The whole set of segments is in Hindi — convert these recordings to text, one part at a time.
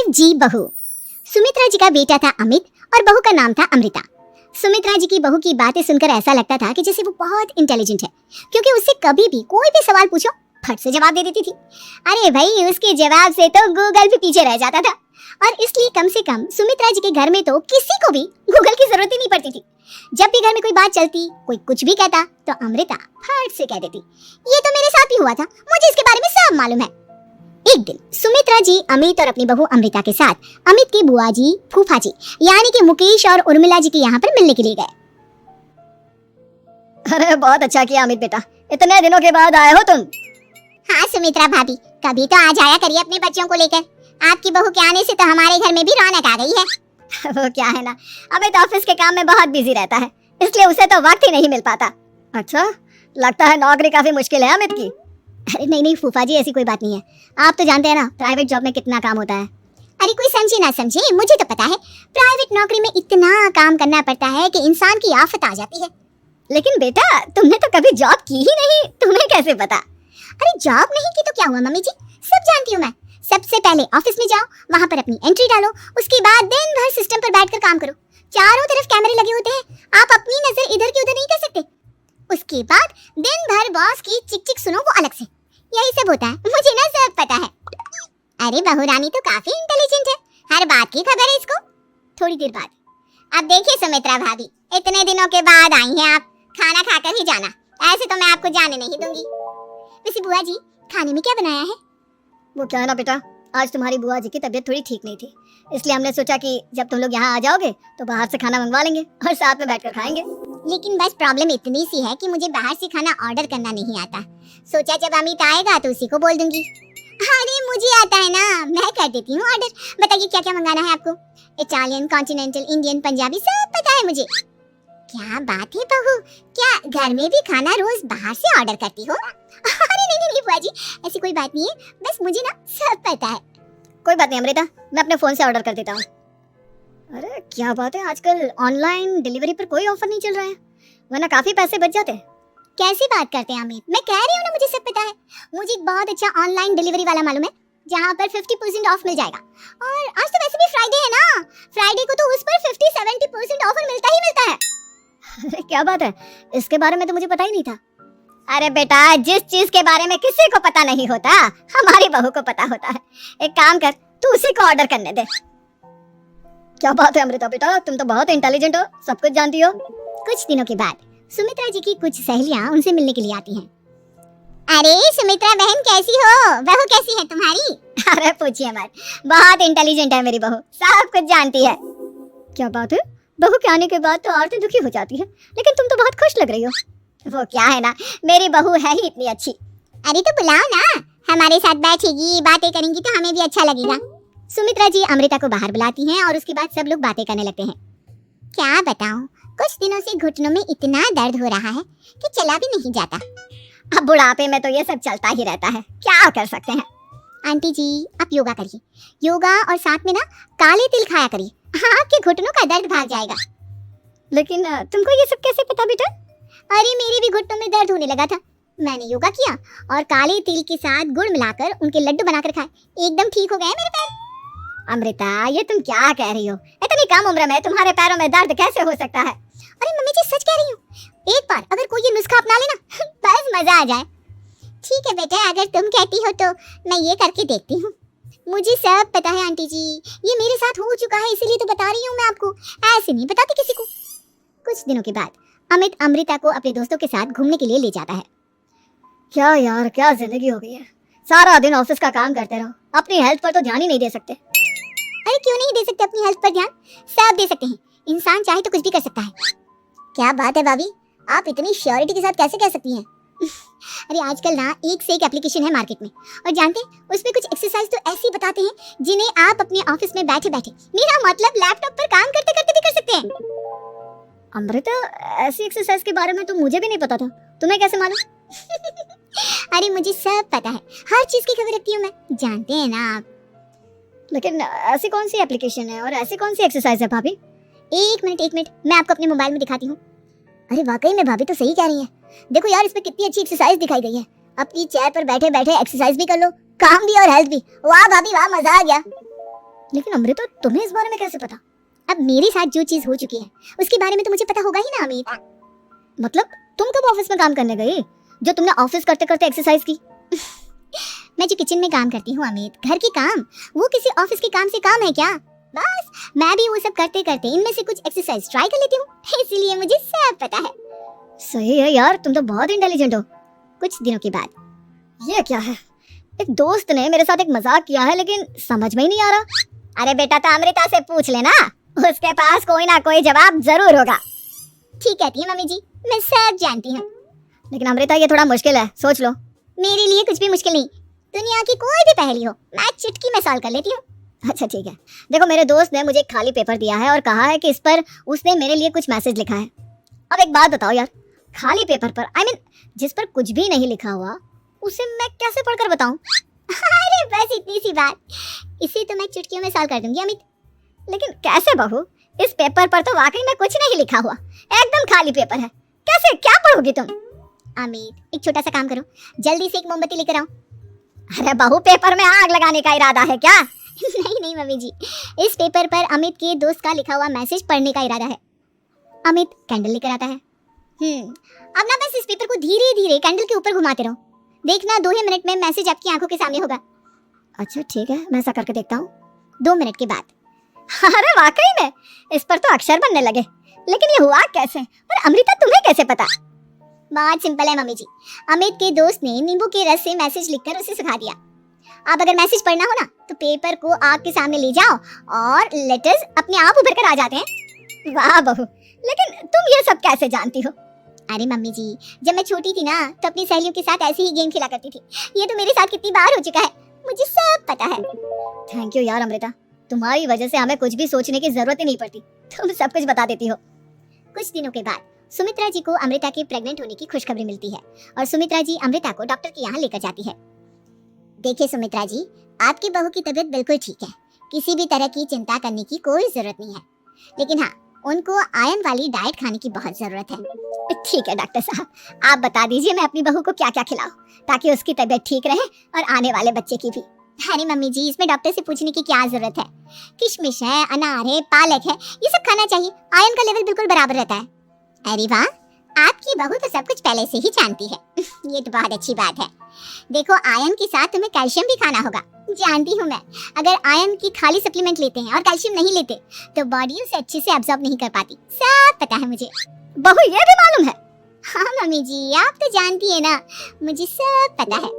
जी बहू। सुमित्रा जी का बेटा था अमित और बहू का नाम था अमृता। सुमित्रा जी की बहू की बातें सुनकर ऐसा लगता था कि जैसे वो बहुत इंटेलिजेंट है, क्योंकि उससे कभी भी कोई भी सवाल पूछो फट से जवाब दे देती थी। अरे भाई, उसके जवाब से तो गूगल भी पीछे रह जाता था। और इसलिए कम से कम सुमित्रा जी के घर में तो किसी को भी गूगल की जरूरत ही नहीं पड़ती थी। जब भी घर में कोई बात चलती, कोई कुछ भी कहता, तो अमृता फट से कह देती, ये तो मेरे साथ भी हुआ था, मुझे इसके बारे में सब मालूम है। एक दिन सुमित्रा जी अमित और अपनी बहू अमृता के साथ अमित की बुआ जी, फूफा जी यानी कि मुकेश और उर्मिला जी के यहाँ पर मिलने के लिए गए। अरे बहुत अच्छा किया अमित बेटा, इतने दिनों के बाद आए हो तुम। हाँ सुमित्रा भाभी, कभी तो आ जाया करिए अपने बच्चों को लेकर। आपकी बहू के आने से तो हमारे घर में भी रौनक आ गई है। वो क्या है ना, अमित ऑफिस के काम में बहुत बिजी रहता है, इसलिए उसे तो वक्त ही नहीं मिल पाता। अच्छा, लगता है नौकरी काफी मुश्किल है अमित की। अरे नहीं फूफा जी, ऐसी कोई बात नहीं है। आप तो जानते हैं ना प्राइवेट जॉब में कितना काम होता है। अरे कोई समझे ना समझे, मुझे तो पता है प्राइवेट नौकरी में इतना काम करना पड़ता है कि इंसान की आफत आ जाती है। लेकिन बेटा, तुमने तो कभी जॉब की ही नहीं, तुम्हें कैसे पता? अरे जॉब नहीं की तो क्या हुआ मम्मी जी, सब जानती हूँ मैं। सबसे पहले ऑफिस में जाओ, वहाँ पर अपनी एंट्री डालो, उसके बाद दिन भर सिस्टम पर बैठकर काम करो। चारों तरफ कैमरे लगे होते हैं, आप अपनी नजर इधर की उधर नहीं कर सकते। उसके बाद दिन भर बॉस की चिक चिक सुनो, वो अलग से। यही सब होता है, मुझे ना सब पता है। अरे बहू रानी तो काफी इंटेलिजेंट है, हर बात की खबर है इसको। थोड़ी देर बाद, अब देखिए सुमित्रा भाभी, इतने दिनों के बाद आई हैं आप, खाना खाकर ही जाना, ऐसे तो मैं आपको जाने नहीं दूंगी। वैसे बुआ जी, खाने में क्या बनाया है? वो क्या है ना बेटा, आज तुम्हारी बुआ जी की तबीयत थोड़ी ठीक नहीं थी, इसलिए हमने सोचा कि जब तुम लोग यहाँ आ जाओगे तो बाहर से खाना मंगवा लेंगे और साथ में बैठकर खाएंगे। लेकिन बस प्रॉब्लम इतनी सी है कि मुझे बाहर से खाना ऑर्डर करना नहीं आता। सोचा जब अमित आएगा तो उसी को बोल दूंगी। अरे मुझे आता है ना, मैं कर देती हूँ ऑर्डर। बताइए क्या क्या मंगाना है आपको? इटालियन, कॉन्टिनेंटल, इंडियन, पंजाबी, सब पता है मुझे। क्या बात है बहू, क्या घर में भी खाना रोज बाहर से ऑर्डर करती हो? अरे नहीं बुआ जी, ऐसी कोई बात नहीं है, बस मुझे ना सब पता है। कोई बात नहीं अमृता, मैं अपने फोन से ऑर्डर कर देता हूँ। अरे क्या बात है, आजकल ऑनलाइन डिलीवरी पर कोई ऑफर नहीं चल रहा है, वरना काफी पैसे बच जाते। कैसी बात करते हैं अमित, मैं कह रही हूँ ना मुझे सब पता है। मुझे एक बहुत अच्छा ऑनलाइन डिलीवरी वाला मालूम है, जहाँ पर 50% ऑफ मिल जाएगा। और आज तो वैसे भी फ्राइडे है ना, फ्राइडे को तो उस पर 50-70% ऑफर मिलता ही मिलता है। अरे क्या बात है, इसके बारे में तो मुझे पता ही नहीं था। अरे बेटा, जिस चीज के बारे में किसी को पता नहीं होता, हमारी बहू को पता होता है। एक काम कर, तू उसी को ऑर्डर करने दे। क्या बात है अमृता बेटा, तुम तो बहुत इंटेलिजेंट हो, सब कुछ जानती हो। कुछ दिनों के बाद सुमित्रा जी की कुछ सहेलियां उनसे मिलने के लिए आती हैं। अरे सुमित्रा बहन कैसी हो, बहू कैसी है तुम्हारी? अरे पूछिए मत, बहुत इंटेलिजेंट है मेरी बहू, सब कुछ जानती है। क्या बात है, बहू के आने के बाद तो औरतें दुखी हो जाती है, लेकिन तुम तो बहुत खुश लग रही हो। वो क्या है ना, मेरी बहू है ही इतनी अच्छी। अरे तो बुलाओ ना, हमारे साथ बैठेगी, बातें करेंगी तो हमें भी अच्छा लगेगा। सुमित्रा जी अमृता को बाहर बुलाती हैं और उसके बाद सब लोग बातें करने लगते हैं। क्या बताऊं, कुछ दिनों से घुटनों में इतना दर्द हो रहा है कि चला भी नहीं जाता। अब बुढ़ापे में तो ये सब चलता ही रहता है, क्या कर सकते हैं। आंटी जी आप योगा करिए, योगा और साथ में ना काले तिल खाया करिए, आपके घुटनों का दर्द भाग जाएगा। लेकिन तुमको ये सब कैसे पता बेटा? अरे मेरे भी घुटनों में दर्द होने लगा था, मैंने योगा किया और काले तिल के साथ गुड़ मिलाकर उनके लड्डू बनाकर खाए, एकदम ठीक हो गए मेरे पैर। अमृता, ये तुम क्या कह रही हो, इतनी कम उम्र में तुम्हारे पैरों में दर्द कैसे हो सकता है? अरे मम्मी जी सच कह रही हूँ, एक बार अगर कोई ये नुस्खा अपना लेना बस मजा आ जाए। ठीक है बेटा, अगर तुम कहती हो तो मैं ये करके देखती हूँ। मुझे सब पता है आंटी जी, ये मेरे साथ हो चुका है, इसीलिए तो बता रही हूँ मैं आपको, ऐसे नहीं बताती किसी को। कुछ दिनों के बाद अमित अमृता को अपने दोस्तों के साथ घूमने के लिए ले जाता है। क्या यार, क्या जिंदगी हो गई है, सारा दिन ऑफिस का काम करते रहो, अपनी हेल्थ पर तो ध्यान ही नहीं दे सकते। अरे क्यों नहीं दे सकते अपनी हेल्थ पर ध्यान, सब दे सकते हैं, इंसान चाहे तो कुछ भी कर सकता है। क्या बात है भाभी, आप इतनी श्योरिटी के साथ कैसे कह सकती हैं? अरे आजकल ना एक से एक एप्लीकेशन है मार्केट में, और जानते हैं उसमें कुछ एक्सरसाइज तो ऐसी बताते हैं जिन्हें आप अपने ऑफिस में बैठे बैठे, मेरा मतलब लैपटॉप पर काम करते करते भी कर सकते हैं। अमृता, ऐसी एक्सरसाइज के बारे में तो मुझे भी नहीं पता था, तुम्हें कैसे मालूम? अरे मुझे सब पता है, हर चीज की खबर रखती हूँ मैं, जानते हैं ना आप। लेकिन ऐसी कौन सी एप्लीकेशन है और ऐसी कौन सी एक्सरसाइज है भाभी? एक मिनट, मैं आपको अपने मोबाइल में दिखाती हूँ। अरे वाकई में भाभी तो सही कह रही है, देखो यार इसमें कितनी अच्छी एक्सरसाइज दिखाई गई है। अपनी चेयर पर बैठे बैठे एक्सरसाइज भी कर लो, काम भी और हेल्थ भी। वाह भाभी वाह, मजा आ गया। लेकिन अमृता तुम्हें इस बारे में कैसे पता? अब मेरे साथ जो चीज हो चुकी है उसके बारे में तो मुझे पता होगा ही ना अमित। मतलब तुम कब ऑफिस में काम करने गई जो तुमने ऑफिस करते करते एक्सरसाइज की? मैं जो किचन में काम करती हूँ अमित, घर के काम, वो किसी ऑफिस के काम से काम है क्या? बस मैं भी वो सब करते करते इनमें से कुछ एक्सरसाइज ट्राई कर लेती हूँ, इसीलिए मुझे सब पता है। सही है यार, तुम तो बहुत इंटेलिजेंट हो। कुछ दिनों के बाद ये क्या है? एक दोस्त ने मेरे साथ एक मजाक किया है लेकिन समझ में ही नहीं आ रहा। अरे बेटा तो अमृता से पूछ लेना, उसके पास कोई ना कोई जवाब जरूर होगा। ठीक कहती है मम्मी जी, मैं सब जानती हूँ। लेकिन अमृता ये थोड़ा मुश्किल है, सोच लो। मेरे लिए कुछ भी मुश्किल नहीं, दुनिया की कोई भी पहेली हो मैं चुटकी में सॉल्व कर लेती हूँ। अच्छा ठीक है, देखो मेरे दोस्त ने मुझे एक खाली पेपर दिया है और कहा है कि इस पर उसने मेरे लिए कुछ मैसेज लिखा है। अब एक बात बताओ यार, खाली पेपर पर जिस पर कुछ भी नहीं लिखा हुआ उसे मैं कैसे पढ़कर बताऊं? अरे बस इतनी सी बात, इसे तो मैं चुटकियों में सॉल्व कर दूंगी अमित। लेकिन कैसे बहू? इस पेपर पर तो वाकई में कुछ नहीं लिखा हुआ, एकदम खाली पेपर है, कैसे क्या पढ़ोगी तुम? अमित एक छोटा सा काम करो, जल्दी से एक मोमबत्ती लेकर आओ। अरे बहू, पेपर में आग लगाने का इरादा है क्या? नहीं मम्मी जी, इस पेपर पर अमित के दोस्त का लिखा हुआ मैसेज पढ़ने का इरादा है। अमित कैंडल लेकर आता है। अब ना बस इस पेपर को धीरे धीरे कैंडल के ऊपर घुमाते रहो, देखना 2 ही मिनट में मैसेज आपकी आंखों के सामने होगा। अच्छा ठीक है, मैं ऐसा करके देखता हूँ। 2 मिनट के बाद। अरे वाकई में इस पर तो अक्षर बनने लगे, लेकिन ये हुआ कैसे? और अमृता तुम्हें कैसे पता? बहुत सिंपल है मम्मी जी, अमित के दोस्त ने नींबू के रस से मैसेज लिखकर उसे सिखा दिया। अब अगर मैसेज पढ़ना हो ना तो पेपर को आग के सामने ले जाओ और लेटर्स अपने आप उभर कर आ जाते हैं। वाह बहू, लेकिन तुम ये सब कैसे जानती हो? अरे मम्मी जी, जब मैं छोटी थी ना तो अपनी सहेलियों के साथ ऐसे ही गेम खेला करती थी। ये तो मेरे साथ कितनी बार हो चुका है, मुझे सब पता है। थैंक यू यार अमृता, तुम्हारी वजह से हमें कुछ भी सोचने की जरूरत ही नहीं पड़ती, तुम सब कुछ बता देती हो। कुछ दिनों के बाद सुमित्रा जी को अमृता के प्रेग्नेंट होने की खुशखबरी मिलती है और सुमित्रा जी अमृता को डॉक्टर के यहाँ लेकर जाती है। देखिए सुमित्रा जी, आपकी बहू की तबीयत बिल्कुल ठीक है, किसी भी तरह की चिंता करने की कोई जरूरत नहीं है, लेकिन हाँ उनको आयरन वाली डाइट खाने की बहुत जरूरत है। ठीक है डॉक्टर साहब, आप बता दीजिए मैं अपनी बहू को क्या क्या खिलाऊं ताकि उसकी तबीयत ठीक रहे और आने वाले बच्चे की भी। अरे मम्मी जी, इसमें डॉक्टर से पूछने की क्या जरूरत है, किशमिश है, अनार है, पालक है, ये सब खाना चाहिए, आयरन का लेवल बिल्कुल बराबर रहता है। अरे वाह, आपकी बहू तो सब कुछ पहले से ही जानती है। ये तो बहुत अच्छी बात है। देखो आयरन के साथ तुम्हें कैल्शियम भी खाना होगा, जानती हूँ मैं, अगर आयरन की खाली सप्लीमेंट लेते हैं और कैल्शियम नहीं लेते तो बॉडी उसे अच्छे से एब्जॉर्ब नहीं कर पाती, सब पता है मुझे। बहू ये भी मालूम है? हाँ मम्मी जी, आप तो जानती है ना, मुझे सब पता है।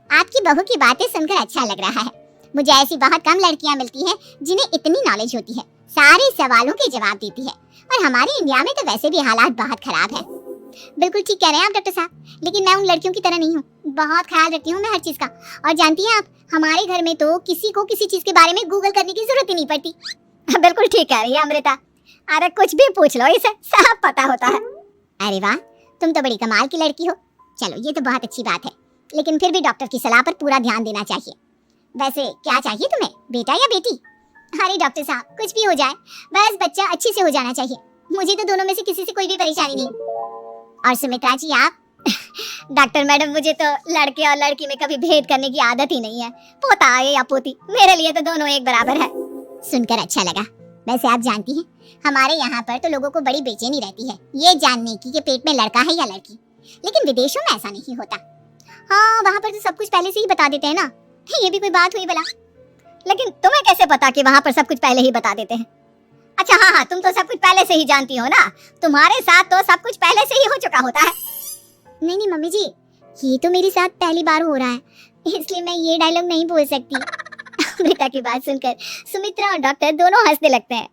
आपकी बहू की बातें सुनकर अच्छा लग रहा है, मुझे ऐसी बहुत कम लड़कियां मिलती हैं जिन्हें इतनी नॉलेज होती है, सारे सवालों के जवाब देती है, और हमारे इंडिया में तो वैसे भी हालात बहुत खराब है। बिल्कुल ठीक कह रहे हैं आप डॉक्टर साहब, लेकिन मैं उन लड़कियों की तरह नहीं हूँ, बहुत ख्याल रखती हूँ मैं हर चीज का। और जानती हैं आप, हमारे घर में तो किसी को किसी चीज के बारे में गूगल करने की जरूरत ही नहीं पड़ती। बिल्कुल ठीक कह रही है अमृता, अरे कुछ भी पूछ लो, इसे सब पता होता है। अरे वाह, तुम तो बड़ी कमाल की लड़की हो। चलो ये तो बहुत अच्छी बात है, लेकिन फिर भी डॉक्टर की सलाह पर पूरा ध्यान देना चाहिए। वैसे क्या चाहिए तुम्हें, बेटा या बेटी? अरे डॉक्टर साहब, कुछ भी हो जाए, बस बच्चा अच्छे से हो जाना चाहिए, मुझे तो दोनों में से किसी से कोई भी परेशानी नहीं। और सुमित्रा जी आप? डॉक्टर मैडम, मुझे तो लड़के और लड़की में कभी भेद करने की आदत ही नहीं है, पोता आए या पोती, मेरे लिए तो दोनों एक बराबर है। सुनकर अच्छा लगा। वैसे आप जानती हैं, हमारे यहाँ पर तो लोगों को बड़ी बेचैनी रहती है ये जानने की कि पेट में लड़का है या लड़की, लेकिन विदेशों में ऐसा नहीं होता। हाँ, वहाँ पर तो सब कुछ पहले से ही बता देते हैं ना, ये भी कोई बात हुई भला? लेकिन तुम्हें कैसे पता कि वहाँ पर सब कुछ पहले ही बता देते हैं? अच्छा हाँ, तुम तो सब कुछ पहले से ही जानती हो ना, तुम्हारे साथ तो सब कुछ पहले से ही हो चुका होता है। नहीं मम्मी जी, ये तो मेरे साथ पहली बार हो रहा है, इसलिए मैं ये डायलॉग नहीं बोल सकती। अमृता की बात सुनकर सुमित्रा और डॉक्टर दोनों हंसने लगते हैं।